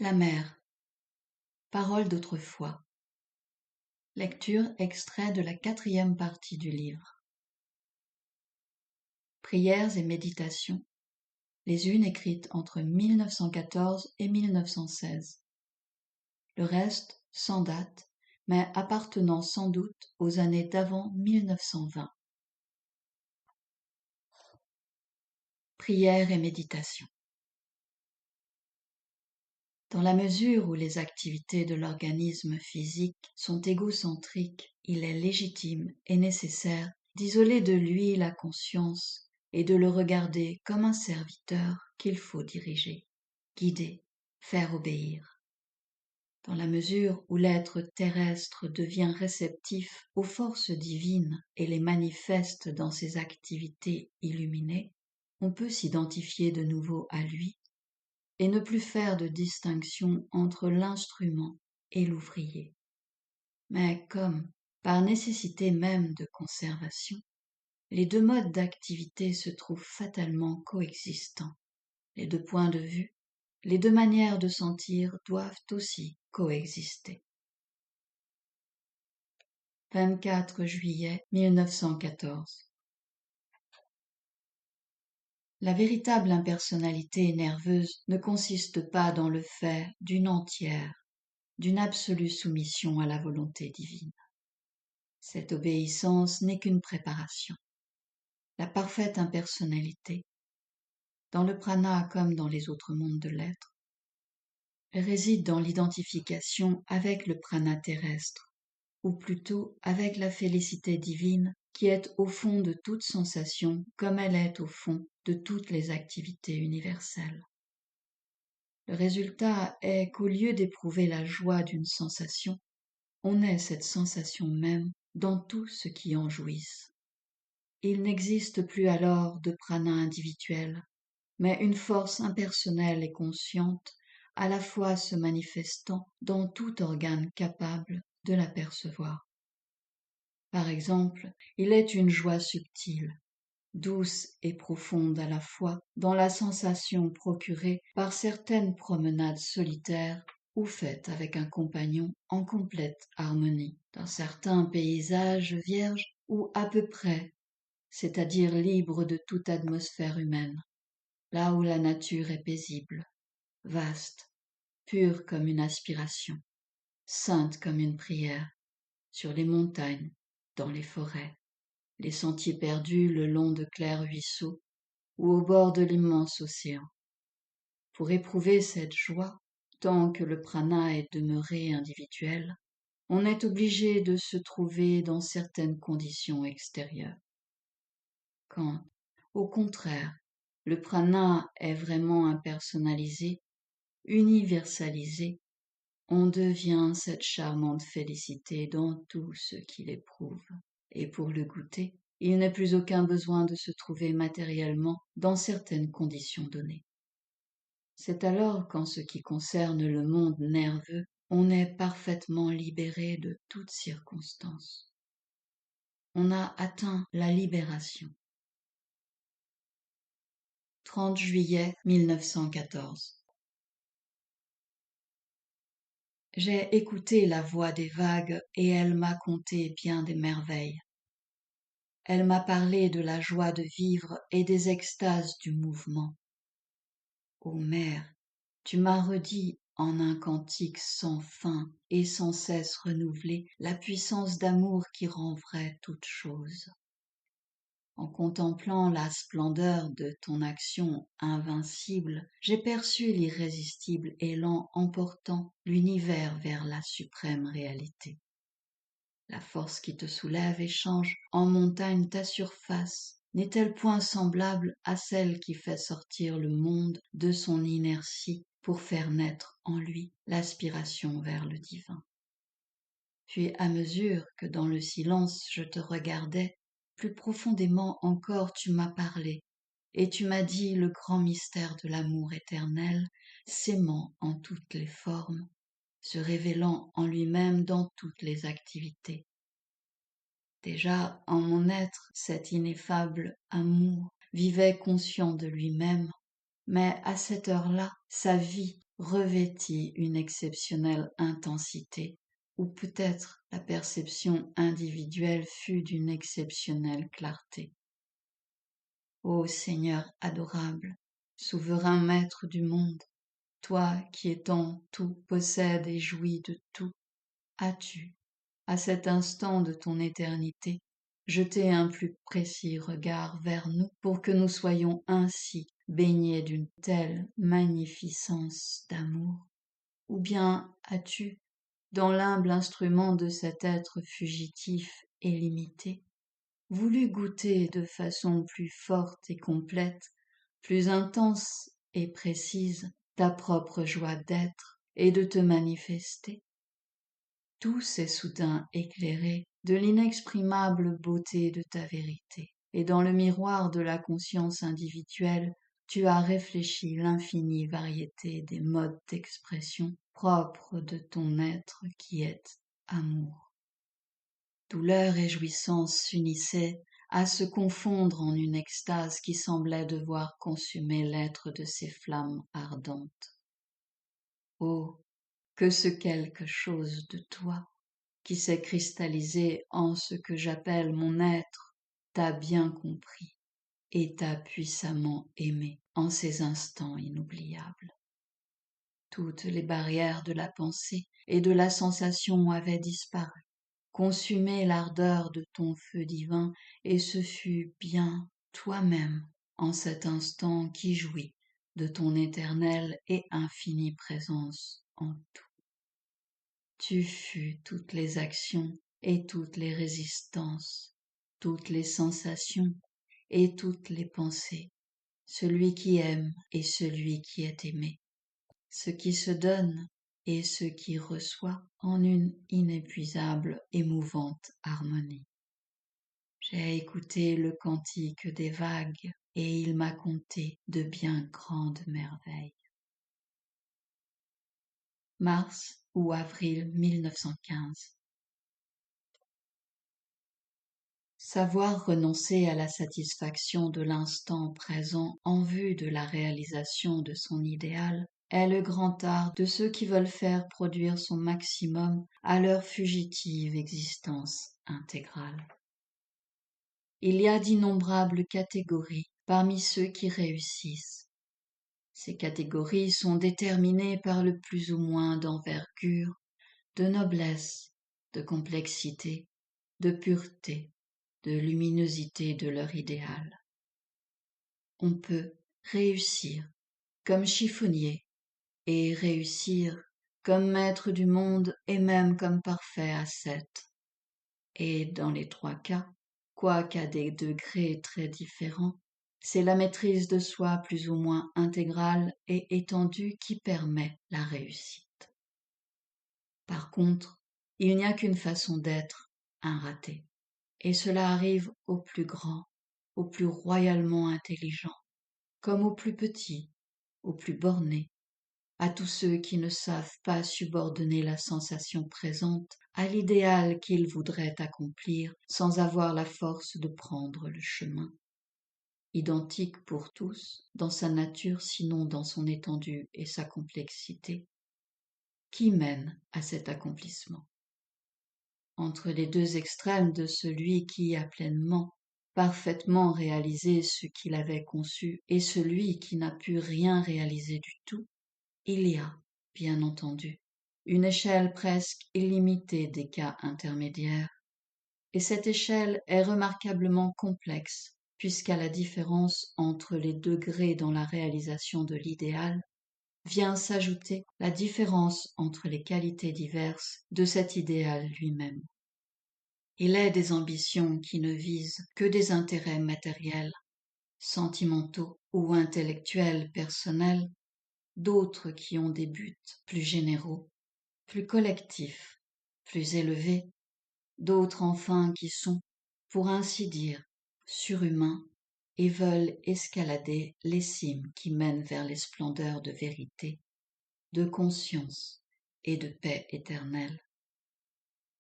La mer. Paroles d'autrefois. Lecture extrait de la 4e partie du livre. Prières et méditations, les unes écrites entre 1914 et 1916. Le reste sans date, mais appartenant sans doute aux années d'avant 1920. Prières et méditations. Dans la mesure où les activités de l'organisme physique sont égocentriques, il est légitime et nécessaire d'isoler de lui la conscience et de le regarder comme un serviteur qu'il faut diriger, guider, faire obéir. Dans la mesure où l'être terrestre devient réceptif aux forces divines et les manifeste dans ses activités illuminées, on peut s'identifier de nouveau à lui et ne plus faire de distinction entre l'instrument et l'ouvrier. Mais comme, par nécessité même de conservation, les deux modes d'activité se trouvent fatalement coexistants, les deux points de vue, les deux manières de sentir doivent aussi coexister. 24 juillet 1914. La véritable impersonnalité nerveuse ne consiste pas dans le fait d'une entière, d'une absolue soumission à la volonté divine. Cette obéissance n'est qu'une préparation. La parfaite impersonnalité, dans le prana comme dans les autres mondes de l'être, réside dans l'identification avec le prana terrestre, ou plutôt avec la félicité divine qui est au fond de toute sensation comme elle est au fond de toutes les activités universelles. Le résultat est qu'au lieu d'éprouver la joie d'une sensation, on est cette sensation même dans tout ce qui en jouisse. Il n'existe plus alors de prana individuel, mais une force impersonnelle et consciente, à la fois se manifestant dans tout organe capable de l'apercevoir. Par exemple, il est une joie subtile, douce et profonde à la fois dans la sensation procurée par certaines promenades solitaires ou faites avec un compagnon en complète harmonie, dans certains paysages vierges ou à peu près, c'est-à-dire libres de toute atmosphère humaine, là où la nature est paisible, vaste, pure comme une aspiration, sainte comme une prière, sur les montagnes, dans les forêts, les sentiers perdus le long de clairs ruisseaux ou au bord de l'immense océan. Pour éprouver cette joie, tant que le prana est demeuré individuel, on est obligé de se trouver dans certaines conditions extérieures. Quand, au contraire, le prana est vraiment impersonnalisé, universalisé, on devient cette charmante félicité dans tout ce qu'il éprouve. Et pour le goûter, il n'est plus aucun besoin de se trouver matériellement dans certaines conditions données. C'est alors qu'en ce qui concerne le monde nerveux, on est parfaitement libéré de toute circonstance. On a atteint la libération. 30 juillet 1914. J'ai écouté la voix des vagues et elle m'a conté bien des merveilles. Elle m'a parlé de la joie de vivre et des extases du mouvement. Ô mère, tu m'as redit en un cantique sans fin et sans cesse renouvelé la puissance d'amour qui rend vraie toute chose. En contemplant la splendeur de ton action invincible, j'ai perçu l'irrésistible élan emportant l'univers vers la suprême réalité. La force qui te soulève et change en montagne ta surface n'est-elle point semblable à celle qui fait sortir le monde de son inertie pour faire naître en lui l'aspiration vers le divin? Puis à mesure que dans le silence je te regardais, plus profondément encore tu m'as parlé, et tu m'as dit le grand mystère de l'amour éternel, s'aimant en toutes les formes, se révélant en lui-même dans toutes les activités. Déjà en mon être, cet ineffable amour vivait conscient de lui-même, mais à cette heure-là, sa vie revêtit une exceptionnelle intensité, ou peut-être la perception individuelle fut d'une exceptionnelle clarté. Ô Seigneur adorable, souverain maître du monde, toi qui étant tout possèdes et jouis de tout, as-tu, à cet instant de ton éternité, jeté un plus précis regard vers nous pour que nous soyons ainsi baignés d'une telle magnificence d'amour? Ou bien as-tu, dans l'humble instrument de cet être fugitif et limité, voulu goûter de façon plus forte et complète, plus intense et précise, ta propre joie d'être et de te manifester? Tout s'est soudain éclairé de l'inexprimable beauté de ta vérité, et dans le miroir de la conscience individuelle, tu as réfléchi l'infinie variété des modes d'expression propres de ton être qui est amour. Douleur et jouissance s'unissaient à se confondre en une extase qui semblait devoir consumer l'être de ces flammes ardentes. Oh, que ce quelque chose de toi, qui s'est cristallisé en ce que j'appelle mon être, t'a bien compris et t'a puissamment aimé en ces instants inoubliables. Toutes les barrières de la pensée et de la sensation avaient disparu, consumé l'ardeur de ton feu divin, et ce fut bien toi-même en cet instant qui jouit de ton éternelle et infinie présence en tout. Tu fus toutes les actions et toutes les résistances, toutes les sensations et toutes les pensées, celui qui aime et celui qui est aimé, ce qui se donne et ce qui reçoit en une inépuisable, émouvante harmonie. J'ai écouté le cantique des vagues et il m'a conté de bien grandes merveilles. Mars ou avril 1915. Savoir renoncer à la satisfaction de l'instant présent en vue de la réalisation de son idéal est le grand art de ceux qui veulent faire produire son maximum à leur fugitive existence intégrale. Il y a d'innombrables catégories parmi ceux qui réussissent. Ces catégories sont déterminées par le plus ou moins d'envergure, de noblesse, de complexité, de pureté, de luminosité de leur idéal. On peut réussir comme chiffonnier et réussir comme maître du monde et même comme parfait ascète. Et dans les trois cas, quoiqu'à des degrés très différents, c'est la maîtrise de soi plus ou moins intégrale et étendue qui permet la réussite. Par contre, il n'y a qu'une façon d'être, un raté, et cela arrive aux plus grands, aux plus royalement intelligents, comme aux plus petits, aux plus bornés, à tous ceux qui ne savent pas subordonner la sensation présente à l'idéal qu'ils voudraient accomplir sans avoir la force de prendre le chemin. Identique pour tous, dans sa nature sinon dans son étendue et sa complexité, qui mène à cet accomplissement. Entre les deux extrêmes de celui qui a pleinement, parfaitement réalisé ce qu'il avait conçu et celui qui n'a pu rien réaliser du tout, il y a, bien entendu, une échelle presque illimitée des cas intermédiaires, et cette échelle est remarquablement complexe, puisqu'à la différence entre les degrés dans la réalisation de l'idéal, vient s'ajouter la différence entre les qualités diverses de cet idéal lui-même. Il est des ambitions qui ne visent que des intérêts matériels, sentimentaux ou intellectuels personnels, d'autres qui ont des buts plus généraux, plus collectifs, plus élevés, d'autres enfin qui sont, pour ainsi dire, surhumains et veulent escalader les cimes qui mènent vers les splendeurs de vérité, de conscience et de paix éternelle.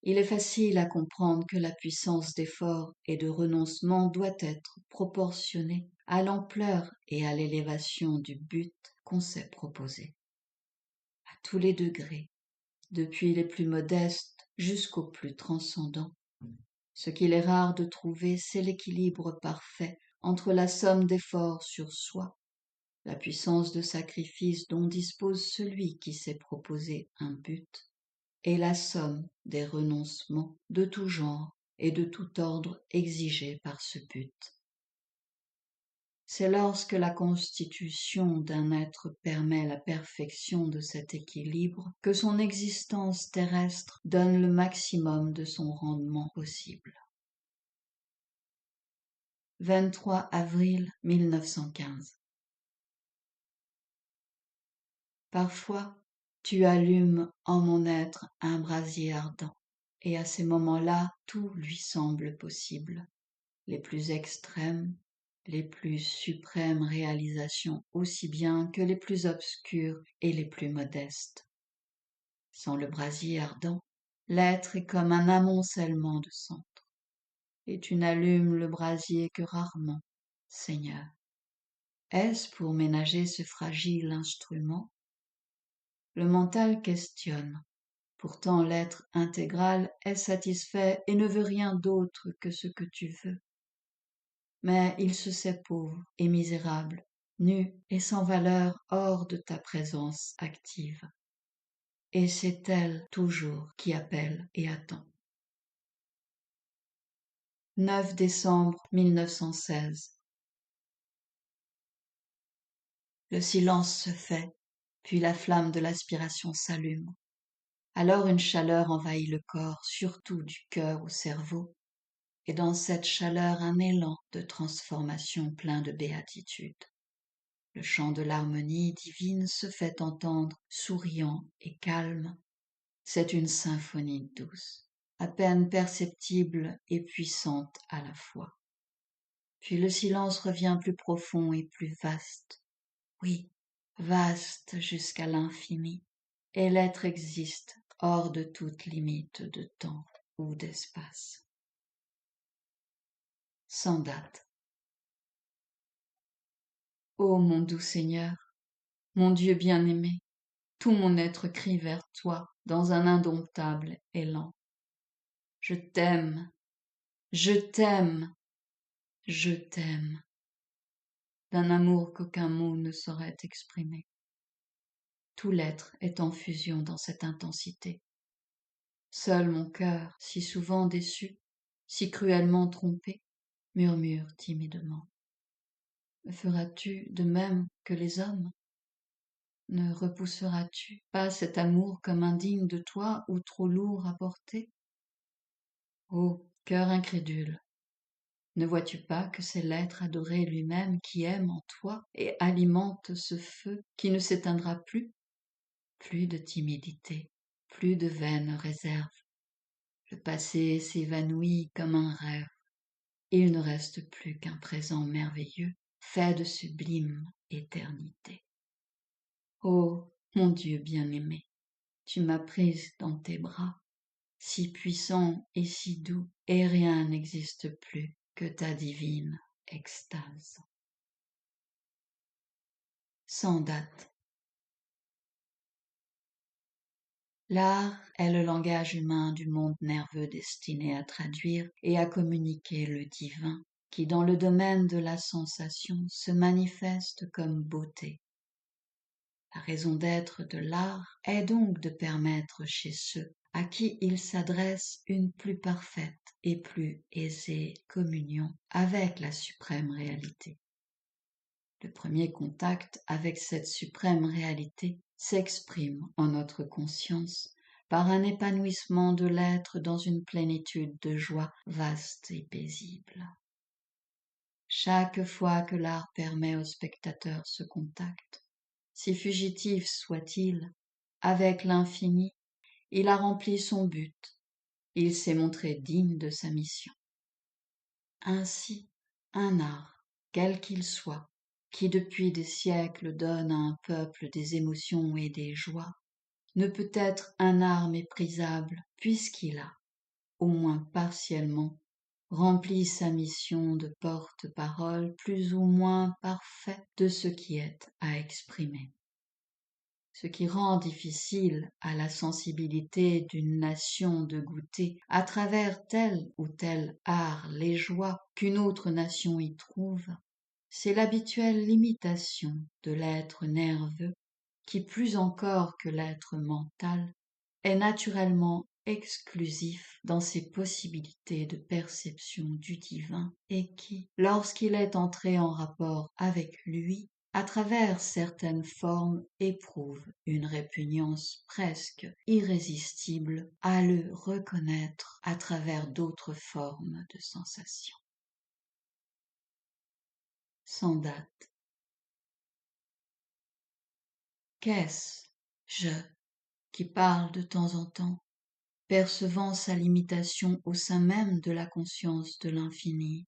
Il est facile à comprendre que la puissance d'effort et de renoncement doit être proportionnée à l'ampleur et à l'élévation du but qu'on s'est proposé. à tous les degrés, depuis les plus modestes jusqu'aux plus transcendants. Ce qu'il est rare de trouver, c'est l'équilibre parfait entre la somme d'efforts sur soi, la puissance de sacrifice dont dispose celui qui s'est proposé un but, et la somme des renoncements de tout genre et de tout ordre exigés par ce but. C'est lorsque la constitution d'un être permet la perfection de cet équilibre que son existence terrestre donne le maximum de son rendement possible. 23 avril 1915. Parfois, tu allumes en mon être un brasier ardent, et à ces moments-là, tout lui semble possible. Les plus extrêmes, les plus suprêmes réalisations aussi bien que les plus obscures et les plus modestes. Sans le brasier ardent, l'être est comme un amoncellement de cendres, et tu n'allumes le brasier que rarement, Seigneur. Est-ce pour ménager ce fragile instrument? Le mental questionne. Pourtant l'être intégral est satisfait et ne veut rien d'autre que ce que tu veux. Mais il se sait pauvre et misérable, nu et sans valeur hors de ta présence active. Et c'est elle toujours qui appelle et attend. 9 décembre 1916. Le silence se fait, puis la flamme de l'aspiration s'allume. Alors une chaleur envahit le corps, surtout du cœur au cerveau, et dans cette chaleur un élan de transformation plein de béatitude. Le chant de l'harmonie divine se fait entendre, souriant et calme. C'est une symphonie douce, à peine perceptible et puissante à la fois. Puis le silence revient plus profond et plus vaste. Oui, vaste jusqu'à l'infini, et l'être existe hors de toute limite de temps ou d'espace. Sans date. Ô mon doux Seigneur, mon Dieu bien-aimé, tout mon être crie vers toi dans un indomptable élan. Je t'aime, je t'aime, je t'aime, d'un amour qu'aucun mot ne saurait exprimer. Tout l'être est en fusion dans cette intensité. Seul mon cœur, si souvent déçu, si cruellement trompé, murmure timidement. Me feras-tu de même que les hommes? Ne repousseras-tu pas cet amour comme indigne de toi ou trop lourd à porter? Ô cœur incrédule, ne vois-tu pas que c'est l'être adoré lui-même qui aime en toi et alimente ce feu qui ne s'éteindra plus? Plus de timidité, plus de vaine réserve. Le passé s'évanouit comme un rêve. Il ne reste plus qu'un présent merveilleux, fait de sublime éternité. Ô mon Dieu bien-aimé, tu m'as prise dans tes bras, si puissant et si doux, et rien n'existe plus que ta divine extase. Sans date. L'art est le langage humain du monde nerveux destiné à traduire et à communiquer le divin, qui dans le domaine de la sensation se manifeste comme beauté. La raison d'être de l'art est donc de permettre chez ceux à qui il s'adresse une plus parfaite et plus aisée communion avec la suprême réalité. Le premier contact avec cette suprême réalité s'exprime en notre conscience par un épanouissement de l'être dans une plénitude de joie vaste et paisible. Chaque fois que l'art permet au spectateur ce contact, si fugitif soit-il, avec l'infini, il a rempli son but, il s'est montré digne de sa mission. Ainsi, un art, quel qu'il soit, qui depuis des siècles donne à un peuple des émotions et des joies, ne peut être un art méprisable puisqu'il a, au moins partiellement, rempli sa mission de porte-parole plus ou moins parfait de ce qui est à exprimer. ce qui rend difficile à la sensibilité d'une nation de goûter à travers tel ou tel art les joies qu'une autre nation y trouve, c'est l'habituelle limitation de l'être nerveux qui, plus encore que l'être mental, est naturellement exclusif dans ses possibilités de perception du divin et qui, lorsqu'il est entré en rapport avec lui, à travers certaines formes, éprouve une répugnance presque irrésistible à le reconnaître à travers d'autres formes de sensations. Sans date. Qu'est-ce je qui parle de temps en temps, percevant sa limitation au sein même de la conscience de l'infini?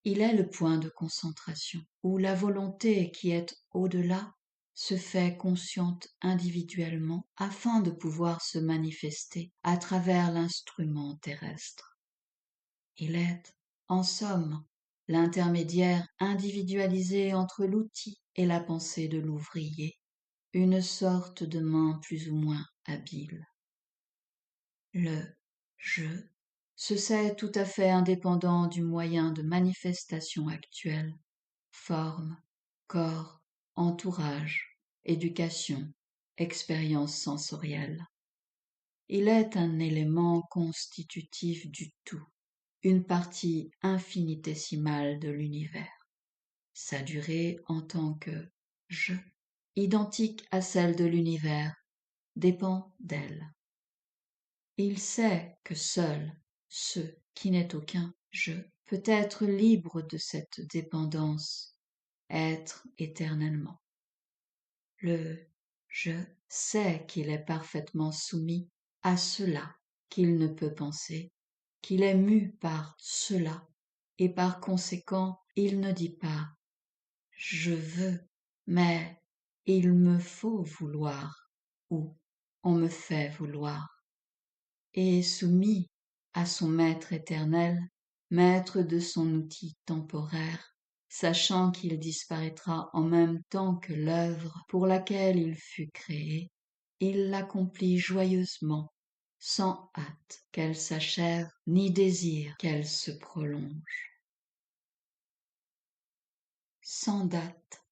Il est le point de concentration où la volonté qui est au-delà se fait consciente individuellement afin de pouvoir se manifester à travers l'instrument terrestre. Il est, en somme, l'intermédiaire individualisé entre l'outil et la pensée de l'ouvrier, une sorte de main plus ou moins habile. Le je se sait tout à fait indépendant du moyen de manifestation actuel, forme, corps, entourage, éducation, expérience sensorielle. Il est un élément constitutif du tout, une partie infinitésimale de l'univers. Sa durée en tant que je, identique à celle de l'univers, dépend d'elle. Il sait que seul ce qui n'est aucun je peut être libre de cette dépendance, être éternellement. Le je sait qu'il est parfaitement soumis à cela qu'il ne peut penser, qu'il est mu par cela, et par conséquent il ne dit pas je veux, mais il me faut vouloir, ou on me fait vouloir. Et soumis à son maître éternel, maître de son outil temporaire, sachant qu'il disparaîtra en même temps que l'œuvre pour laquelle il fut créé, il l'accomplit joyeusement, sans hâte qu'elle s'achève, ni désir qu'elle se prolonge. Sans date.